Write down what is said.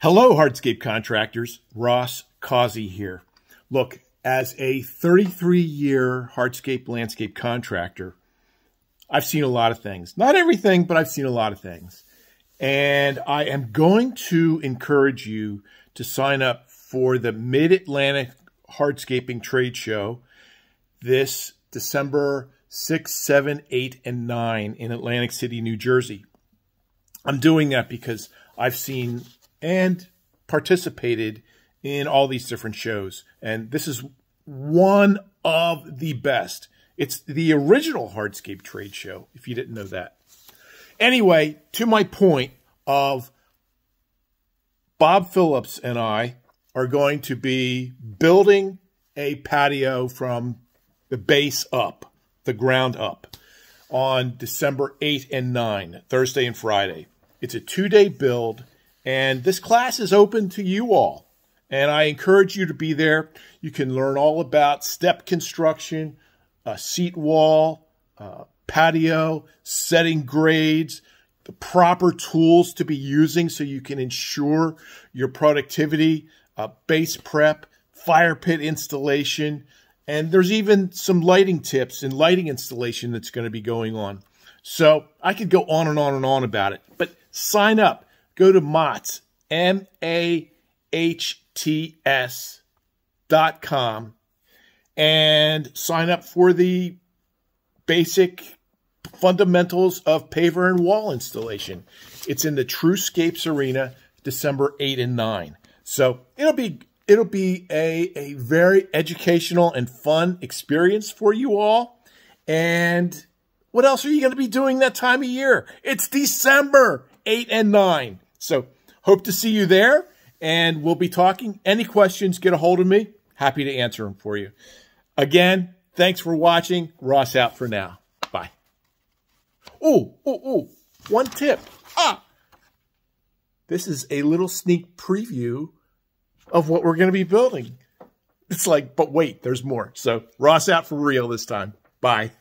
Hello, hardscape contractors. Ross Causey here. Look, as a 33-year hardscape landscape contractor, I've seen a lot of things. Not everything, but I've seen a lot of things. And I am going to encourage you to sign up for the Mid-Atlantic Hardscaping Trade Show this December 6, 7, 8, and 9 in Atlantic City, New Jersey. I'm doing that because I've seen and participated in all these different shows. And this is one of the best. It's the original hardscape trade show, if you didn't know that. Anyway, to my point of Bob Phillips and I are going to be building a patio from the base up, the ground up, on December 8 and 9, Thursday and Friday. It's a 2-day build. And this class is open to you all. And I encourage you to be there. You can learn all about step construction, seat wall, patio, setting grades, the proper tools to be using so you can ensure your productivity, base prep, fire pit installation. And there's even some lighting tips and lighting installation that's going to be going on. So I could go on and on and on about it. But sign up. Go to MAHTS, MAHTS.com, and sign up for the basic fundamentals of paver and wall installation. It's in the TrueScapes Arena, December 8 and 9. So it'll be a very educational and fun experience for you all. And what else are you going to be doing that time of year? It's December 8 and 9. So hope to see you there, and we'll be talking. Any questions, get a hold of me. Happy to answer them for you. Again, thanks for watching. Ross out for now. Bye. One tip. This is a little sneak preview of what we're going to be building. It's like, but wait, there's more. So Ross out for real this time. Bye.